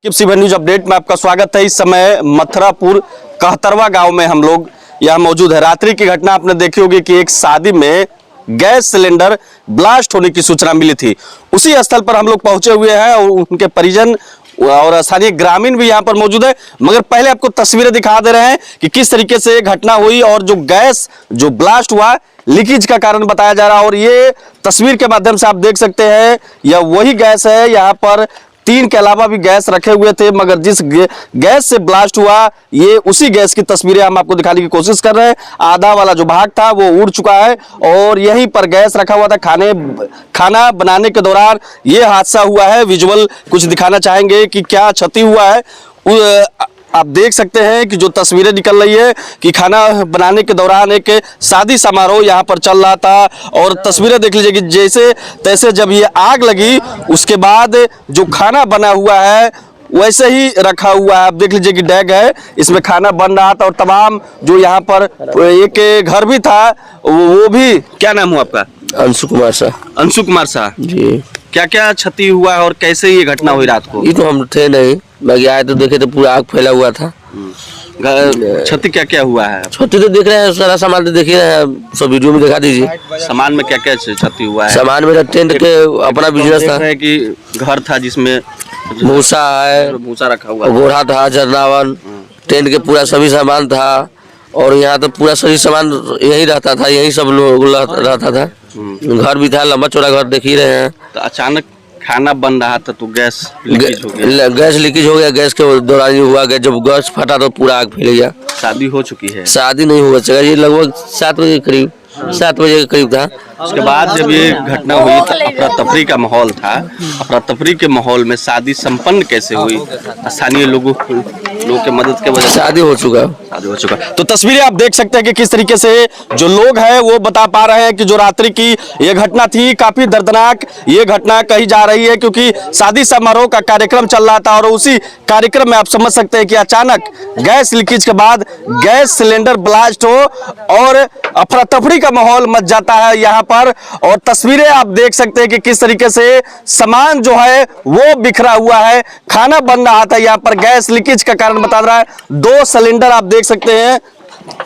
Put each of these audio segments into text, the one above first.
Sheohar news update में आपका स्वागत है। इस समय मथुरापुर कहतरवा गांव में हम लोग यहाँ मौजूद है। रात्रि की घटना आपने देखी होगी कि एक शादी में गैस सिलेंडर ब्लास्ट होने की सूचना मिली थी। उसी स्थल पर हम लोग पहुंचे हुए हैं और उनके परिजन और स्थानीय ग्रामीण भी यहाँ पर मौजूद है। मगर पहले आपको तस्वीरें दिखा दे रहे हैं कि किस तरीके से घटना हुई और जो गैस जो ब्लास्ट हुआ लीकेज का कारण बताया जा रहा है। और ये तस्वीर के माध्यम से आप देख सकते हैं यह वही गैस है। यहाँ पर 3 के अलावा भी गैस रखे हुए थे, मगर जिस गैस से ब्लास्ट हुआ ये उसी गैस की तस्वीरें हम आपको दिखाने की कोशिश कर रहे हैं। आधा वाला जो भाग था वो उड़ चुका है और यहीं पर गैस रखा हुआ था। खाना बनाने के दौरान ये हादसा हुआ है। विजुअल कुछ दिखाना चाहेंगे कि क्या क्षति हुआ है। आप देख सकते हैं कि जो तस्वीरें निकल रही है कि खाना बनाने के दौरान एक शादी समारोह यहाँ पर चल रहा था और तस्वीरें देख लीजिए कि जैसे तैसे जब ये आग लगी उसके बाद जो खाना बना हुआ है वैसे ही रखा हुआ है। आप देख लीजिए कि डेग है, इसमें खाना बन रहा था और तमाम जो यहाँ पर एक घर भी था वो भी। क्या नाम हुआ आपका? अंशु कुमार शाह। अंशु कुमार शाह जी। क्या क्या क्षति हुआ है और कैसे ये घटना हुई रात को? ये तो हम थे नहीं, बाकी आए तो देखे तो पूरा आग फैला हुआ था। क्षति क्या क्या हुआ है? क्षति तो देख रहे हैं, सारा सामान तो देख रहे हैं, सब वीडियो में दिखा दीजिए। सामान में क्या क्या क्षति हुआ है? सामान में टेंट के अपना बिजनेस था कि घर था जिसमें भूसा है, भूसा रखा हुआ, घोड़ा था, झरनावन, टेंट के पूरा सभी सामान था। और यहाँ तो पूरा सभी सामान यही रहता था, यही सब लोग रहता था। घर भी था, लंबा चौड़ा घर देख ही रहे हैं। तो अचानक खाना बन रहा था तो गैस लीकेज हो गया। गैस लीकेज हो गया, गैस के दौरान हुआ। जब गैस फटा तो पूरा आग फैल गया। शादी हो चुकी है? शादी नहीं हुआ, ये लगभग 7 बजे के करीब, 7 बजे के करीब था। उसके बाद जब ये घटना हुई तो अफरा तफरी का माहौल था। अफरा तफरी के माहौल में शादी संपन्न कैसे हुई? स्थानीय लोगों के मदद के वजह से शादी हो चुका। तो तस्वीरें आप देख सकते हैं कि किस तरीके से जो लोग हैं वो बता पा रहे हैं कि जो रात्रि की ये घटना थी काफी दर्दनाक ये घटना कही जा रही है, क्योंकि शादी समारोह का कार्यक्रम चल रहा था और उसी कार्यक्रम में आप समझ सकते हैं कि अचानक गैस लीकेज के बाद गैस सिलेंडर ब्लास्ट हो और अफरा तफरी का माहौल मच जाता है यहाँ पर। और तस्वीरें आप देख सकते हैं कि किस तरीके से सामान जो है वो बिखरा हुआ है। खाना बन रहा था यहाँ पर, गैस लीकेज का कारण बता रहा है। 2 सिलेंडर आप देख सकते हैं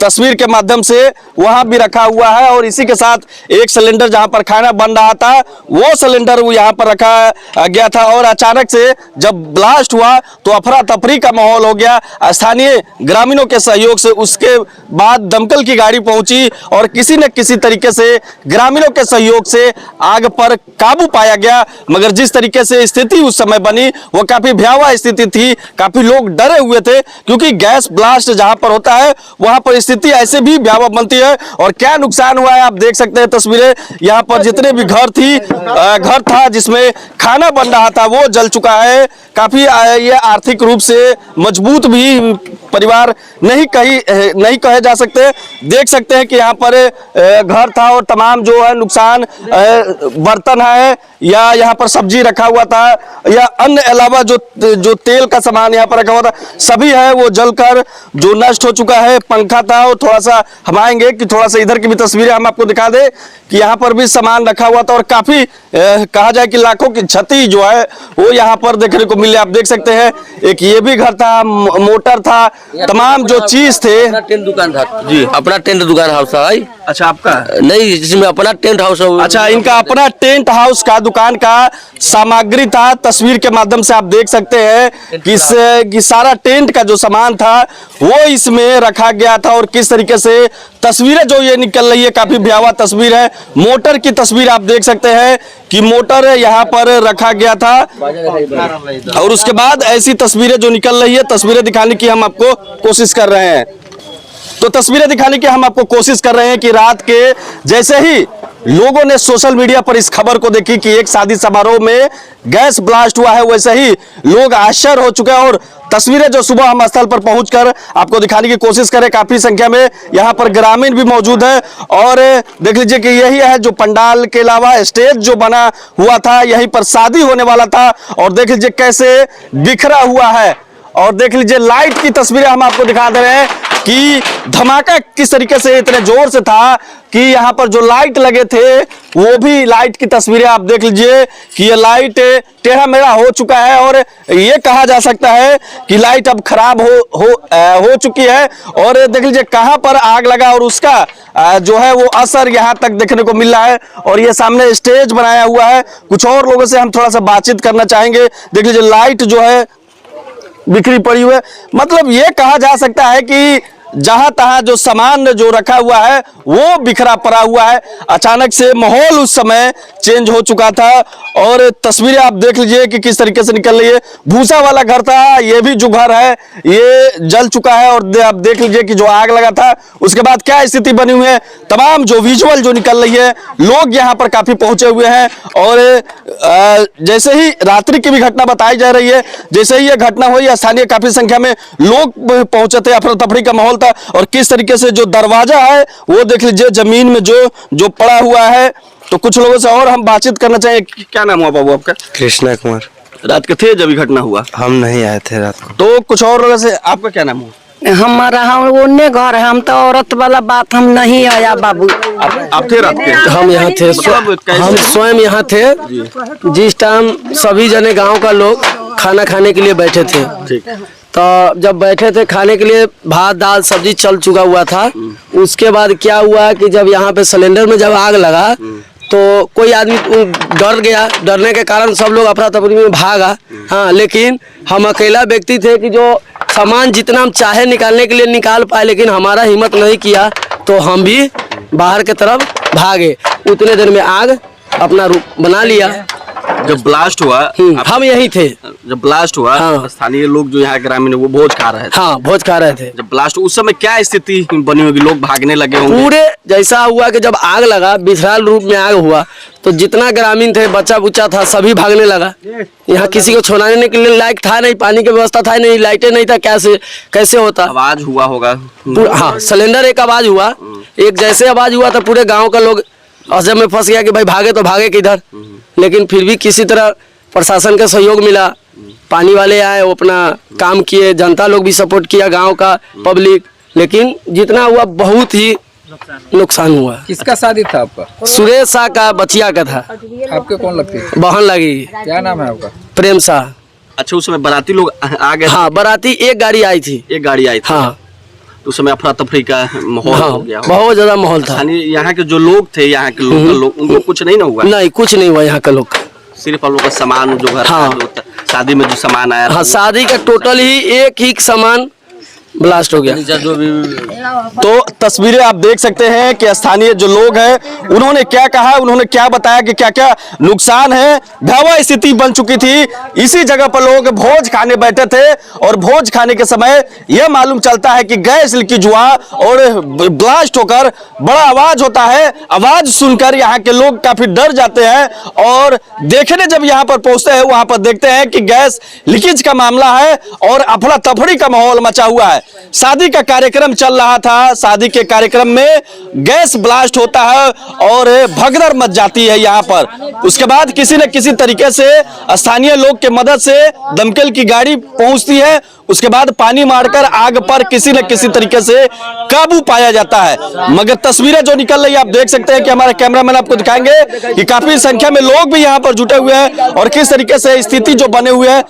तस्वीर के माध्यम से वहां भी रखा हुआ है और इसी के साथ एक सिलेंडर जहां पर खाना बन रहा था वो सिलेंडर वो यहां पर रखा गया था। और अचानक से जब ब्लास्ट हुआ तो अफरा तफरी का माहौल हो गया। स्थानीय ग्रामीणों के सहयोग से उसके बाद दमकल की गाड़ी पहुंची और किसी न किसी तरीके से ग्रामीणों के सहयोग से आग पर काबू पाया गया। मगर जिस तरीके से स्थिति उस समय बनी वो काफी भयावह स्थिति थी। काफी लोग डरे हुए थे क्योंकि गैस ब्लास्ट जहां पर होता है वहां पर स्थिति ऐसे भी भयावह बनती है। और क्या नुकसान हुआ है आप देख सकते हैं तस्वीरें। यहाँ पर जितने भी घर था जिसमें खाना बन रहा था वो जल चुका है। काफी ये आर्थिक रूप से मजबूत भी परिवार नहीं कहे जा सकते। देख सकते हैं कि यहाँ पर घर था और तमाम जो है नुकसान बर्तन है या यहाँ पर सब्जी रखा हुआ था या अन्य अलावा जो तेल का सामान यहाँ पर रखा हुआ था सभी है वो जलकर जो नष्ट हो चुका है। पंखा था और थोड़ा सा हम आएंगे कि थोड़ा सा इधर की भी तस्वीरें हम आपको दिखा दें कि यहाँ पर भी सामान रखा हुआ था और काफी कहा जाए कि लाखों की क्षति जो है वो यहाँ पर देखने को मिले। आप देख सकते हैं एक ये भी घर था, मोटर था, तमाम जो चीज थे। टेंट दुकान था जी, अपना टेंट दुकान हाउस है। अच्छा आपका नहीं, जिसमें अपना टेंट हाउस है। अच्छा इनका अपना टेंट हाउस का दुकान का सामग्री था। तस्वीर के माध्यम से आप देख सकते हैं कि सारा टेंट का जो सामान था वो इसमें रखा गया था। और किस तरीके से तस्वीरें जो ये निकल रही है काफी भयावह तस्वीर है। मोटर की तस्वीर आप देख सकते हैं कि मोटर यहाँ पर रखा गया था और उसके बाद ऐसी तस्वीरें जो निकल रही है तस्वीरें दिखाने की हम आपको कोशिश कर रहे हैं। तो तस्वीरें दिखाने की हम आपको कोशिश कर रहे हैं कि रात के जैसे ही लोगों ने सोशल मीडिया पर इस खबर को देखी कि एक शादी समारोह में गैस ब्लास्ट हुआ है वैसे ही लोग आश्चर्य हो चुके हैं। और तस्वीरें जो सुबह हम स्थल पर पहुंचकर आपको दिखाने की कोशिश करें, काफी संख्या में यहाँ पर ग्रामीण भी मौजूद है। और देख लीजिए कि यही है जो पंडाल के अलावा स्टेज जो बना हुआ था, यहीं पर शादी होने वाला था और देख लीजिए कैसे बिखरा हुआ है। और देख लीजिए लाइट की तस्वीरें हम आपको दिखा दे रहे हैं। कि धमाका किस तरीके से इतने जोर से था कि यहाँ पर जो लाइट लगे थे वो भी लाइट की तस्वीरें आप देख लीजिए कि ये लाइट टेढ़ा मेढ़ा हो चुका है और ये कहा जा सकता है कि लाइट अब खराब हो चुकी है। और देख लीजिए कहाँ पर आग लगा और उसका जो है वो असर यहाँ तक देखने को मिल रहा है। और ये सामने स्टेज बनाया हुआ है, कुछ और लोगों से हम थोड़ा सा बातचीत करना चाहेंगे। देख लीजिए लाइट जो है बिखरी पड़ी हुई है, मतलब ये कहा जा सकता है कि जहां तहां जो सामान जो रखा हुआ है वो बिखरा पड़ा हुआ है। अचानक से माहौल उस समय चेंज हो चुका था और तस्वीरें आप देख लीजिए कि किस तरीके से निकल रही है। भूसा वाला घर था, ये भी जो घर है ये जल चुका है और आप देख लीजिए कि जो आग लगा था उसके बाद क्या स्थिति बनी हुई है। तमाम जो विजुअल जो निकल रही है, लोग यहाँ पर काफी पहुंचे हुए हैं और जैसे ही रात्रि की भी घटना बताई जा रही है, जैसे ही ये घटना हुई स्थानीय काफी संख्या में लोग पहुंचे थे, अफरा तफरी का माहौल था। और किस तरीके से जो दरवाजा है वो देख लीजिए जमीन में जो पड़ा हुआ है। तो कुछ लोगों से और हम बातचीत करना चाहेंगे। क्या नाम हुआ बाबू आपका? कृष्णा कुमार। रात के थे जब ये घटना हुआ? हम नहीं आए थे रात को। तो कुछ और लोगों से, आपका क्या नाम हुआ? हमारा हम ओने घर है, हम तो औरत वाला बात हम नहीं आया बाबू। आप थे रात के? हम यहाँ थे, हम स्वयं यहाँ थे जिस टाइम सभी जने गांव का लोग खाना खाने के लिए बैठे थे। ठीक। तो जब बैठे थे खाने के लिए, भात दाल सब्जी चल चुका हुआ था। उसके बाद क्या हुआ कि जब यहाँ पे सिलेंडर में जब आग लगा तो कोई आदमी डर गया, डरने के कारण सब लोग अफरा तफरी में भागा। हाँ, लेकिन हम अकेला व्यक्ति थे कि जो सामान जितना हम चाहे निकालने के लिए निकाल पाए, लेकिन हमारा हिम्मत नहीं किया तो हम भी बाहर के तरफ भागे। उतने देर में आग अपना रूप बना लिया। जब ब्लास्ट हुआ हम यही थे। जब ब्लास्ट हुआ हाँ। स्थानीय लोग जो यहाँ ग्रामीण है वो भोज खा रहे थे। हाँ, भोज खा रहे थे। जब ब्लास्ट उस समय क्या स्थिति बनी होगी? लोग भागने लगे होंगे। पूरे जैसा हुआ कि जब आग लगा, विशाल रूप में आग हुआ तो जितना ग्रामीण थे, बच्चा बुच्चा था, सभी भागने लगा। यहाँ किसी को छोड़ाने के लिए लायक था नहीं, पानी की व्यवस्था था नहीं, लाइटें नहीं था, कैसे होता। आवाज हुआ होगा। हाँ, सिलेंडर एक आवाज हुआ, एक जैसे आवाज हुआ तो पूरे गाँव का लोग अजब में फंस गया कि भाई भागे तो भागे किधर। लेकिन फिर भी किसी तरह प्रशासन का सहयोग मिला, पानी वाले आए, वो अपना काम किए, जनता लोग भी सपोर्ट किया, गांव का पब्लिक। लेकिन जितना हुआ बहुत ही नुकसान हुआ। किसका शादी था आपका? सुरेश शाह का, बचिया का था। आपके कौन लगती है? बहन लगी। क्या नाम है आपका? प्रेम शाह। अच्छा, उस समय बाराती लोग आ गए? हाँ, बाराती एक गाड़ी आई थी। एक गाड़ी आई थी। हाँ, उस समय अफरा तफरी का माहौल हाँ, हो गया। बहुत ज्यादा माहौल था। यहाँ के जो लोग थे, यहाँ के लोकल लोग, उनको कुछ नहीं ना हुआ? नहीं, कुछ नहीं हुआ यहाँ का लोग। सिर्फ हम लोग का सामान जो घर हाँ। जो शादी में जो सामान आया। हाँ, शादी का टोटल ही एक ही सामान ब्लास्ट हो गया। तो तस्वीरें आप देख सकते हैं कि स्थानीय जो लोग हैं उन्होंने क्या कहा, उन्होंने क्या बताया कि क्या क्या नुकसान है। भयावह स्थिति बन चुकी थी। इसी जगह पर लोग भोज खाने बैठे थे और भोज खाने के समय यह मालूम चलता है कि गैस लीकेज हुआ और ब्लास्ट होकर बड़ा आवाज होता है। आवाज सुनकर यहाँ के लोग काफी डर जाते हैं और देखने जब यहाँ पर पहुंचते हैं वहां पर देखते हैं कि गैस लीकेज का मामला है और अफरा तफरी का माहौल मचा हुआ है। शादी का कार्यक्रम चल रहा था, शादी के कार्यक्रम में गैस ब्लास्ट होता है और भगदड़ मच जाती है यहाँ पर। उसके बाद किसी न किसी तरीके से स्थानीय लोग के मदद से दमकल की गाड़ी पहुंचती है। उसके बाद पानी मारकर आग पर किसी न किसी तरीके से काबू पाया जाता है। मगर तस्वीरें जो निकल रही है आप देख सकते हैं कि हमारे कैमरामैन आपको दिखाएंगे कि काफी संख्या में लोग भी यहाँ पर जुटे हुए हैं और किस तरीके से स्थिति जो बने हुए है।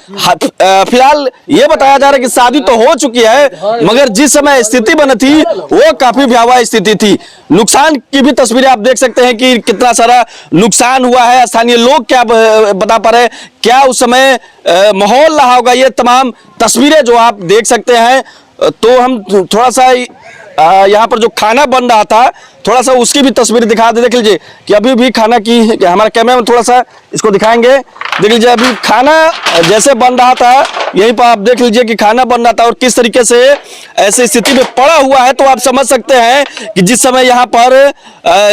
फिलहाल ये बताया जा रहा है कि शादी तो हो चुकी है मगर जिस समय स्थिति बनी थी वो काफी भयावह स्थिति थी। नुकसान की भी तस्वीरें आप देख सकते हैं कि कितना सारा नुकसान हुआ है। स्थानीय लोग क्या बता पा रहे हैं, क्या उस समय माहौल रहा होगा, ये तमाम तस्वीरें जो आप देख सकते हैं। तो हम थोड़ा सा यहाँ पर जो खाना बन रहा था थोड़ा सा उसकी भी तस्वीर दिखा दे। देख लीजिए कि अभी भी खाना की, हमारा कैमरा में थोड़ा सा इसको दिखाएंगे। देख लीजिए अभी खाना जैसे बन रहा था, यहीं पर आप देख लीजिए कि खाना बन रहा था और किस तरीके से ऐसी स्थिति में पड़ा हुआ है। तो आप समझ सकते हैं कि जिस समय यहाँ पर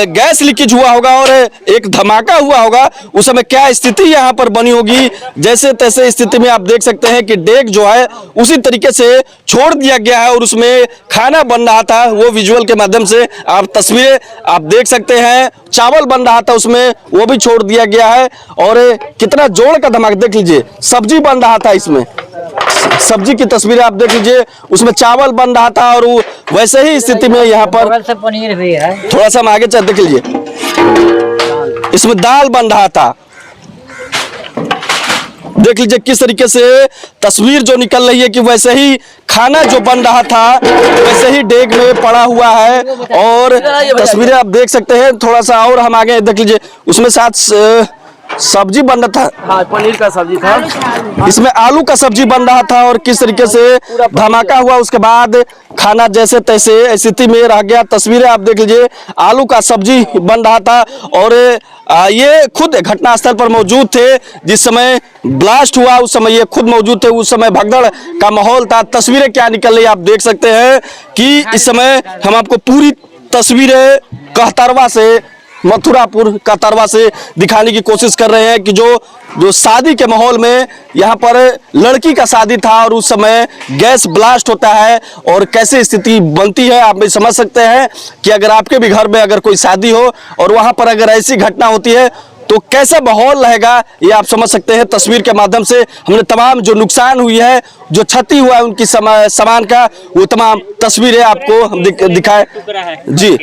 गैस लीकेज हुआ होगा और एक धमाका हुआ होगा उस समय क्या स्थिति यहाँ पर बनी होगी। जैसे तैसे स्थिति में आप देख सकते हैं कि डेग जो है उसी तरीके से छोड़ दिया गया है और उसमें खाना बन रहा था। वो विजुअल के माध्यम से आप तस्वीरें आप देख सकते हैं। चावल बन रहा था उसमें वो भी छोड़ दिया गया है। और कितना जोर का धमाका देख लीजिए, सब्जी बन रहा था इसमें, सब्जी की तस्वीरें आप देख लीजिए, उसमें चावल बन रहा था और वो वैसे ही स्थिति में यहाँ पर पनीर भी है। थोड़ा सा हम आगे चल देख लीजिए, इसमें दाल बन रहा था। देख लीजिए किस तरीके से तस्वीर जो निकल रही है कि वैसे ही खाना जो बन रहा था वैसे ही डेग में पड़ा हुआ है। और तस्वीरें आप देख सकते हैं, थोड़ा सा और हम आगे देख लीजिए, उसमें साथ सब्जी बन रहा था, हाँ पनीर का सब्जी था, इसमें आलू का सब्जी बन रहा था और किस तरीके से धमाका हुआ, उसके बाद खाना जैसे तैसे स्थिति में रह गया। तस्वीरें आप देख लीजिए, आलू का सब्जी बन रहा था और ये खुद घटनास्थल पर मौजूद थे जिस समय ब्लास्ट हुआ, उस समय ये खुद मौजूद थे, उस समय भगदड़ का माहौल था। तस्वीरें क्या निकल रही है आप देख सकते हैं कि इस समय हम आपको पूरी तस्वीरें कहतरवा से, मथुरापुर कहतरवा से दिखाने की कोशिश कर रहे हैं कि जो शादी के माहौल में यहाँ पर लड़की का शादी था और उस समय गैस ब्लास्ट होता है और कैसे स्थिति बनती है। आप भी समझ सकते हैं कि अगर आपके भी घर में अगर कोई शादी हो और वहाँ पर अगर ऐसी घटना होती है तो कैसा माहौल रहेगा, ये आप समझ सकते हैं। तस्वीर के माध्यम से हमने तमाम जो नुकसान हुई है, जो क्षति हुआ है उनकी सामान का, वो तमाम तस्वीरें आपको हम दिखाए। जी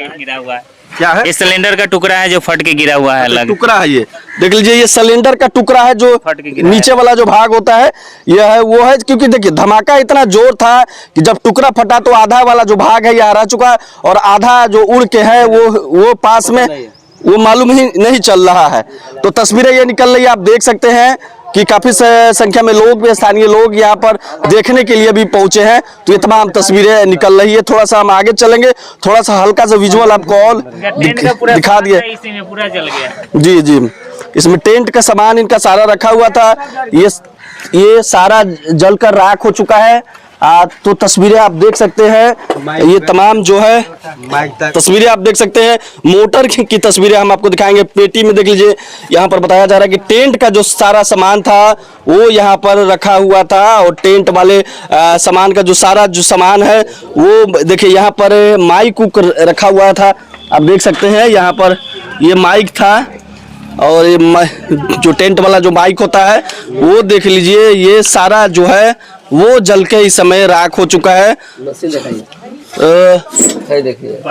क्या है? ये सिलेंडर का टुकड़ा है जो फट के गिरा हुआ है। अलग टुकड़ा है ये, देख लीजिए, ये सिलेंडर का टुकड़ा है जो नीचे वाला जो भाग होता है यह है वो है, क्योंकि देखिए धमाका इतना जोर था कि जब टुकड़ा फटा तो आधा वाला जो भाग है यह रह चुका और आधा जो उड़ के है वो पास में वो मालूम ही नहीं चल रहा है। तो तस्वीरें ये निकल रही है, आप देख सकते हैं कि काफी संख्या में लोग भी, स्थानीय लोग यहाँ पर देखने के लिए भी पहुंचे हैं। तो ये तमाम तस्वीरें निकल रही है। थोड़ा सा हम आगे चलेंगे, थोड़ा सा हल्का सा विजुअल आपको और दिखा दिए। पूरा जल गया। जी जी, इसमें टेंट का सामान इनका सारा रखा हुआ था, ये सारा जलकर राख हो चुका है। तो तस्वीरें आप देख सकते हैं, ये तमाम जो है तस्वीरें आप देख सकते हैं, मोटर की तस्वीरें हम आपको दिखाएंगे। पेटी में देख लीजिए, यहाँ पर बताया जा रहा है कि टेंट का जो सारा सामान था वो यहाँ पर रखा हुआ था और टेंट वाले सामान का जो सारा जो सामान है वो देखिए, यहाँ पर माइक रखा हुआ था, आप देख सकते हैं। यहाँ पर ये माइक था और ये जो टेंट वाला जो माइक होता है वो देख लीजिए, ये सारा जो है वो जल के इस समय राख हो चुका है। देखिए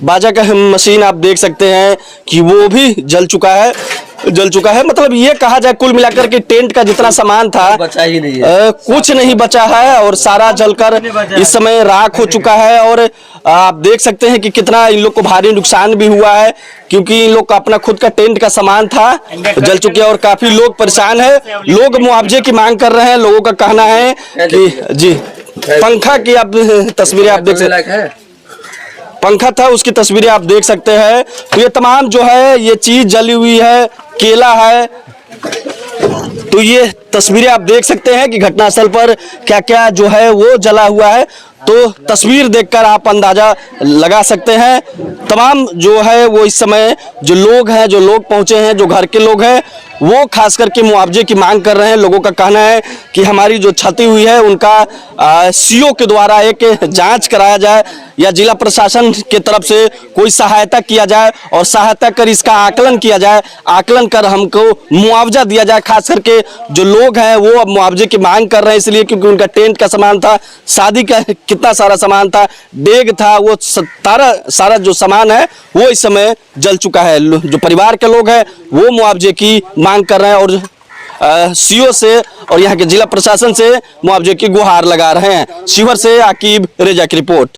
बाजा का मशीन आप देख सकते हैं कि वो भी जल चुका है। मतलब ये कहा जाए कुल मिलाकर के टेंट का जितना सामान था बचा ही नहीं है, कुछ नहीं बचा है और सारा जलकर इस समय राख हो चुका है। और आप देख सकते हैं कि कितना इन लोग को भारी नुकसान भी हुआ है, क्योंकि इन लोग का अपना खुद का टेंट का सामान था, जल चुके हैं और काफी लोग परेशान है। लोग मुआवजे की मांग कर रहे हैं। लोगों का कहना है कि जी, पंखा की आप तस्वीरें आप देख सकते हैं, पंखा था उसकी तस्वीरें आप देख सकते हैं। तो ये तमाम जो है ये चीज जली हुई है, केला है। तो ये तस्वीरें आप देख सकते हैं कि घटनास्थल पर क्या क्या जो है वो जला हुआ है। तो तस्वीर देखकर आप अंदाजा लगा सकते हैं। तमाम जो है वो इस समय जो लोग हैं, जो लोग पहुंचे हैं, जो घर के लोग हैं, वो खास करके मुआवजे की मांग कर रहे हैं। लोगों का कहना है कि हमारी जो क्षति हुई है उनका सीओ के द्वारा एक जांच कराया जाए या जिला प्रशासन की तरफ से कोई सहायता किया जाए और सहायता कर इसका आकलन किया जाए, आकलन कर हमको मुआवजा दिया जाए। खास करके जो लोग हैं वो अब मुआवजे की मांग कर रहे हैं, इसलिए क्योंकि उनका टेंट का सामान था, शादी का कितना सारा सामान था, डेग था, वो सारा जो सामान है वो इस समय जल चुका है। जो परिवार के लोग हैं वो मुआवजे की मांग कर रहे हैं और सीओ से और यहाँ के जिला प्रशासन से मुआवजे की गुहार लगा रहे हैं। शिवहर से आकिब रेजा की रिपोर्ट।